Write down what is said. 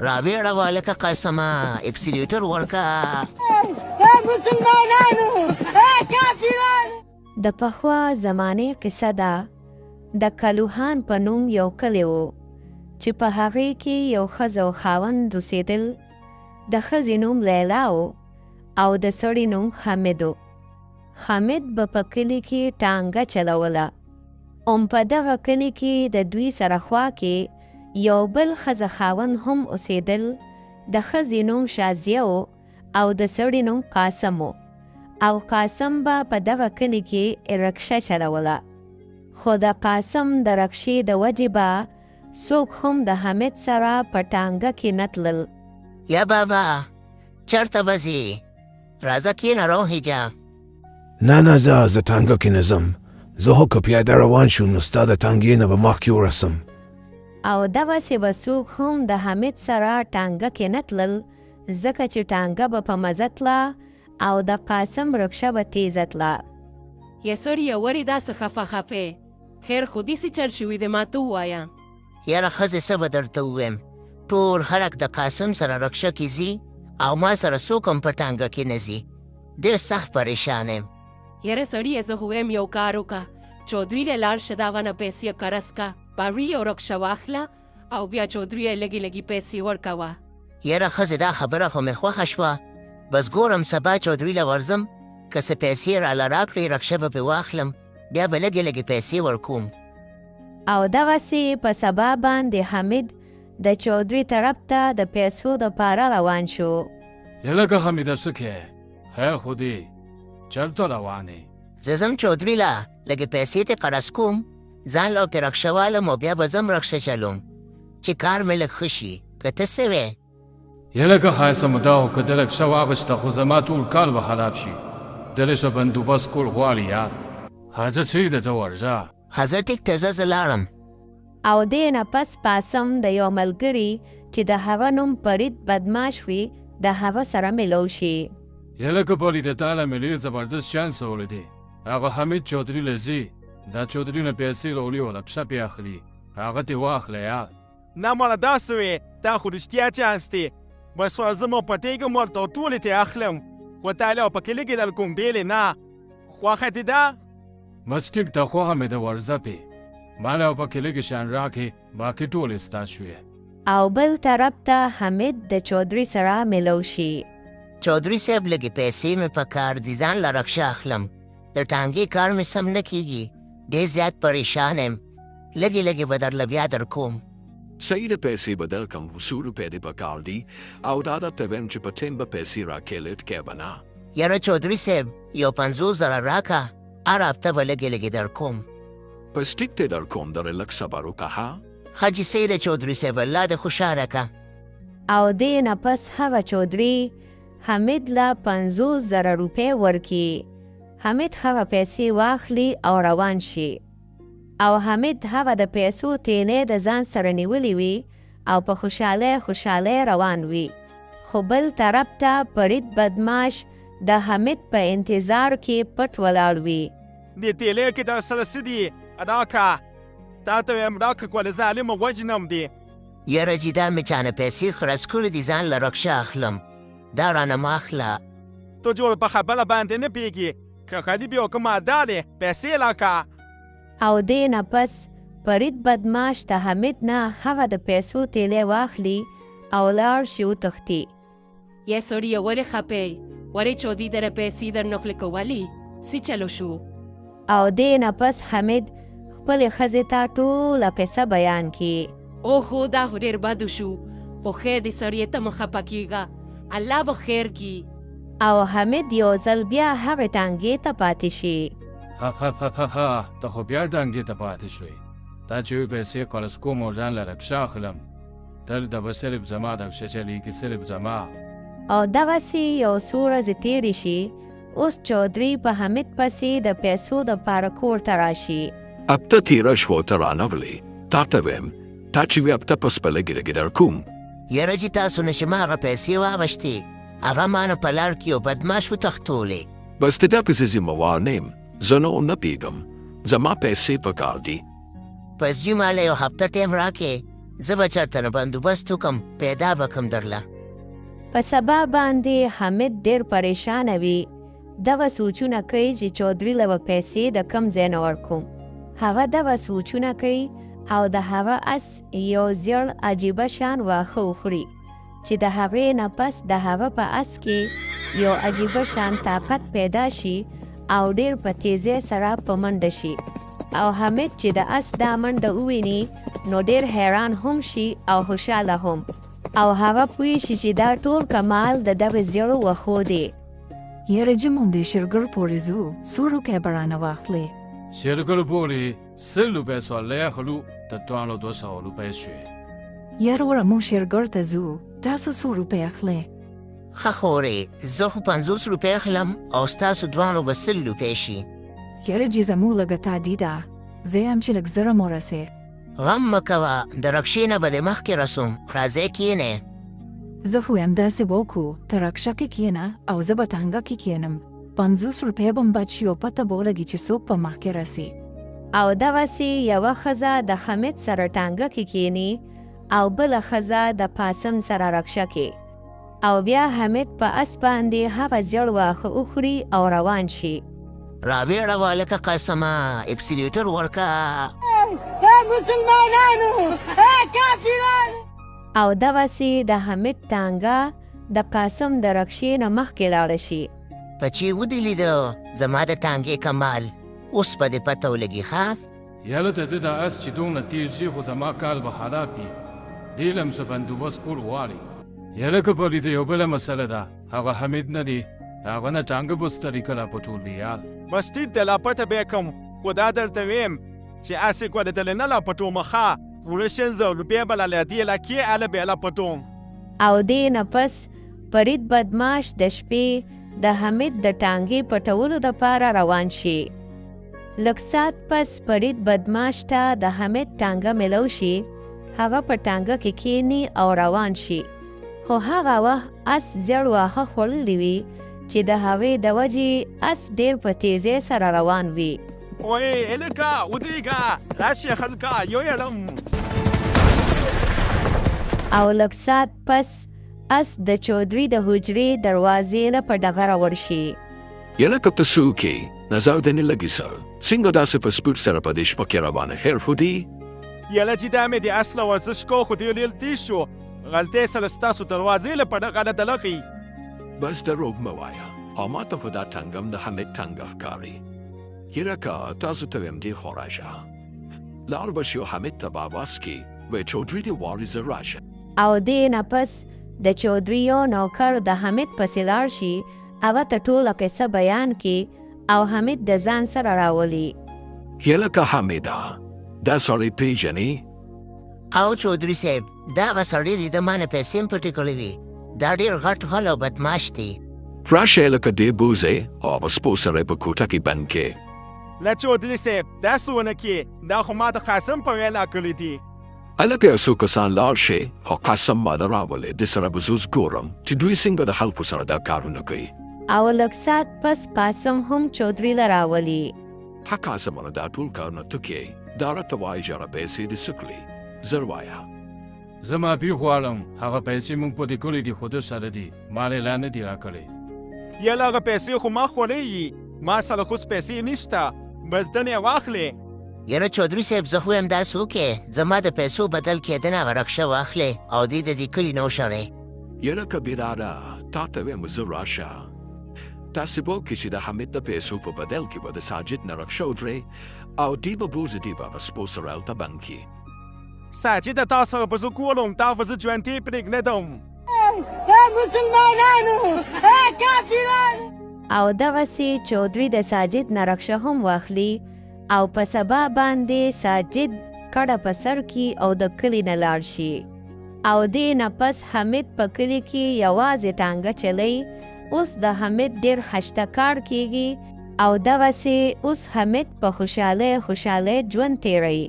راویړه والکه قسمه اکسیلیټر ورکه. مسلمانانو کافرانو. د پخوا زمانې قصه ده. د کلوهان په نوم یو کلی و چې په هغې کې یو ښځه او خاوند اوسېدل. د ښځې نوم لیلا و او د سړي نوم حامد و. حامد به په کلي کې ټانګه چلوله. په دغه کلي کې د دوی سره خوا کې یو بل ښځه خاوند هم اوسېدل. د ښځې نوم شازیه و او د سړي نوم قاسم و. او قاسم به په دغه کلي کې رکشه چلوله. خو د قاسم د رکشې د وجې به څوک هم د حامد سره په ټانګه کې نه تلل. یا بابا چرته به ځې؟ راځه کښېنه روحیجه. نه زه ټانګه کې نه ځم. زه خو که پیاده روان شوم نو ستا د ټانګې نه به مخکې ورسم. او دغسې به څوک هم د حامد سره ټانګه کې نه تلل، ځکه چې ټانګه به په مزه تله او د قاسم رکشه به تیزه تله. یا سړیه ولې داسې خفه خفې؟ خیر خو داسې چل شوي دی، ما ته ووایه. یاره ښځې څه به درته ووایم، ټول خلک د قاسم سره رکشه کې ځي او ما سره څوک هم په ټانګه کې نه ځي. ډېر سخت پریشان یم. یاره سړیه زه خو وایم یو کار وکړه، چودري له لاړ شه، دا ونه پیسې قرض که، باوري یو رکشه واخله او بیا چودري یې لږې لږې پیسې ورکوه. یاره ښځې دا خبره خو مې خوښه شوه. بس ګورم سبا چودري له ورځم، که څه پیسې راله راکړې رکشه به پې واخلم، بیا به لږې لږې پیسې ورکوم. او دغسې په سبا باندې حمید د چودري طرف ته د پیسو دپاره روان شو. یلکه حمیده څه کوې؟ خیر خو دی چېرته روانې؟ زه ځم چودري له لږې پیسې ترې قرض کوم، ځان له پرې رکشه والم او بیا به ځم رکشه چلوم چې کار مې لږ ښه شي. که ته څه وې؟ یلکه ښایسته مو دا و که د رکشه واخیسته خو زما ټول کار به خراب شي. د رکشه بندوبست کول غواړي یار. حاجت څه ده ځه ورځه. حاضر ټیک ته زه لاړم. او دې نه پس قاسم د یو ملګري چې د هغه نوم فرید بدماش وي د هغه سره ملو شي. یلکه فرید تا له مې ډېر زبردست چانس ولیدی. هغه حمید چودري له ځي، دا چودري نه پیسې راوړي او رکشه پې اخلي، هغه ترې واخله یار. نه ماله داسې وې، دا خو رښتیا چانس دی. بس ورځم او پټېږم ورته او ټولې ترې اخلم، خو تا له پکې لږې در کوم ډېلې نه. خوښه دې ده؟ بس ټیک ته خوښه مې ده ورځه پې. ما له پکې لږې شیان راکړې، باقي ټولې ستا شوې. او بل طرف ته حمید د چودري سره ملو شي. چودري صاحب لږې پیسې مې په کار دي، ځان له رکشه اخلم. د ټانګې کار مې سم نه کېږي، ډېر زیات پریشان یم. لږې لږې به درله بیا در کوم. صحیح د پیسې به درکړم، خو څو روپۍ دې په کار دي او دا درته وایم چې په ټیم به پیسې راکېلې کې به نه. یاره چودري صاحب یو 50,000 راکه، هر هفته به لږې لږې در کوم. پس ټیک دی در کوم، درې لږ صبر وکړه ها. حاجي سید چودري صاحب الله دې خوشحاله که. او دې نه پس هغه چودري حمید له 50,000 روپۍ ورکړي. حمید هغه پیسې واخلي او روان شي. او حمید هغه د پیسو تیلې د ځان سره نیولې وي او په خوشحالی روان وي. خو بل طرف ته فرید بدماش د حمید په انتظار کې پټ ولاړ وي. دې تیلې کې در سره څه دي؟ راکه، تا ته وایم راکه که ولې ظالمه وجنم دې. یاره جي دا مې چانه پیسې خرڅ کړې دي، ځان له رکشه اخلم، دا رانه مه اخله. تو جوړ په خبره باندې نه پوهېږي، که غریب یو که مالدار یې پیسې راکه. او دې نه پس فرید بدماش د حمید نه هغه د پیسو تیلې واخلي او لاړ شي وتښتي. یا سړیه ولې خفې؟ ولې چودري دره پیسې در نقل کولې؟ څه چلو شو؟ او دې نه پس حمید خپلې ښځې ته ټوله قصه بیان کړي. اوهو دا خو ډېر بد شو، په خیر دې سړیې ته مه خفه کېږه، الله به خیر کړي. او حمید یو ځل بیا هغې ټانګې ته پاتې شي. ها ته خو بیا ټانګې ته پاتې شوې. تا چې وی پیسې قرض کوم او ځان له رکشه اخلم، تل د به صرف زما د رکشه چلېږي، صرف زما. او دغسې یو څو ورځې تېرې شي. اوس چودري په حمید پسې د پیسو دپاره کور ته راشي. هفته تېره شوه ته رانغلې، تا ته وایم تا چې وي هفته پس به لږې لږې در کوم. یاره جي تاسو نه چې ما هغه پیسې واغشتې، هغه ما نه په لار کې یو بدماش وتښتولې. بس د دا پسې ذمهوار نه یم، زه نو نه پوهېږم، زما پیسې په کار دي. پس جي ما له یو هفته ټایم راکې، زه به چېرته نه بندوبست وکم پیدا به کم درله. په سبا باندې حمید ډېر پریشانه وي. دغه سوچونه کوي چې چودري له به پیسې د کم ځای نه ورکوم. هغه دغه سوچونه کوي او د هغه اس یو زیړ عجیبه شان واښه وخوري چې د هغې نه پس د هغه په اس کې یو عجیبه شان طاقت پیدا شي او ډېر په تیزۍ سره په منډه شي. او حمید چې د اس دا منډه وویني نو ډېر حیران هم شي او خوشحاله هم. او هغه پوه شي چې دا ټول کمال د دغه زیړو وښو دی. یاره جمون د شرګر پورې ځو څو روپۍ به رانه واخلې. شرګر پورې 100 روپۍ سوال اخلو د 200 روپۍ شوې. یاره وره موږ شرګر ته ځو تاسو څو روپۍ اخلئ؟ ښه خورې زه خو 50 روپۍ اخلم او ستاسو دواړو به 100 روپۍ شي. یاره چې زموږ لږه تعدي ده زه یم چې لږ زره مو رسې. غم مه کوه د رکشې نه به دې مخکې رسوم. راځئ کښېنئ. زه خو یم داسې به وکړو ته رکشه کې کښېنه او زه به ټانګه کې کښېنم. 50 روپۍ به م بچ شي او پته به ولګي چې څوک په مخکې رسي. او دغسې یوه ښځه د حمید سره ټانګه کې کښېني او بله ښځه د پاسم سره رکشه کې. او بیا حمید په اس باندې هغه زیړ واښه وخوري او روان شي. رابیړه والکه قسمه اکسیلیټر ورکه. مسلمانانو کافرانو. او دغسې د حمید ټانګه د قاسم د رکشې نه مخکې لاړه شي. بچې ودې لیده زما د ټانګې کمال. اوس به دې پته ولګي ښه. یاله ته د اس چې دومره تیز شي خو زما کال به خراب وي. دې له م څه بندوبست کول غواړي. یاله که په لیده یو بله مسله ده هغه حمید نه دی. هغه نه ټانګه بستري کله په ټول بیال. بس ټیټ د لا پته به کوم خو دا درته ویم چې اسې ګورېدلې نه لا پټو مخه پوره 500 روپۍ به له دې لکې اله به لا پټو. او دې نه پس فرید بدماش د شپې د حمید د ټانګې پټولو دپاره روان شي. لږ ساعت پس فرید بدماش ته د حمید ټانګه میلو شي. هغه په ټانګه کې کښېني او روان شي. خو هغه وخت اس زیړ واښه خوړلی وي چې د هغې د وجې اس ډېر په تیزۍ سره روان وي. وای هلکه ودرېږه راشئ خلکه یو یړم. او لږ ساعت پس اس د چودري د حجرې دروازې له په ډغره ورشي. یله که ته څوک یې نظر دې نه لګي څه څنګه داسې په سپورټ سره په دې شپه کې روانه هیر خو دي. یله چې دا مې د اصله ورزش کو خو دې لیل تېز شو غلطۍ سره ستاسو دروازې له په ډغه نه دلغي. بس دروغ مه وایه او ما ته خو دا ټانګم د حمید ټانګه ښکاري. یره که تاسو ته ویم دې خوا راشه لاړ به شي او حمید ته به اواز کړي وایي چودري دې غواړي زه راشه. او دې نه پس د چودري یو نوکر د حمید پسې لاړ شي. هغه ته ټوله قصه بیان کړي او حمید د ځان سره راولي. یله که حمیده دا سړی پیژنې؟ او چودري صاحب دغه سړی دی د ما نه پیسې م پټې کړې وي. دا ډېر غټ غل او بدماش دی. راشه لکه دې بوځې او په سپو سره یې په کوټه کې بند کړې. له چودري صاحب داسې ونه کړې دا خو ما د قاسم په وینا کړي دي. هلکه یو څو کسان لاړ شي او قاسم ما له راولې د سره به زوز ګورم چې دوی څنګه د خلکو سره دا کارونه کوي. او لږ ساعت پس قاسم هم چودري له راولي. ها قاسمونه دا ټول کارونه ته کوې دا راته وایي ژړه پیسې دې څه کړي زر وایه. زه معافي غواړم هغه پیسې موږ پټې کړې دي خو ده سره دي ما یې لا نه دي راکړې. یله هغه پیسې خو ما خوړې ما سره خو پیسې نشته بس دنې واخلې. یاره چودري صاحب زه خو یم داسې وکړې زما د پیسو بدل کېدنه هغه رکشه واخلې او دې د دې کلي نه وشړې. یره که بیراره تا ته ویم زه راشه تاسې به وکړي چې د حمید د پیسو په بدل کې به د ساجد نه رکشه ودرې او دی به بوځې دی به په سپو سره هلته بند کړي. ساجده تا سره به زه کولم تا به زه ژوندی پرېږدم. مسلمانانو کافرانو. او دغسې چودري د ساجد نه رکشه هم واخلي او په سبا باندې ساجد کډه په سر کې او د کلي نه لاړ شي. او دې نه پس حمید په کلي کې یوازې ټانګه چلی. اوس د حمید ډېر خشته کار کیږي او دغسې اوس حمید په خوشحالۍ ژوند تیروي.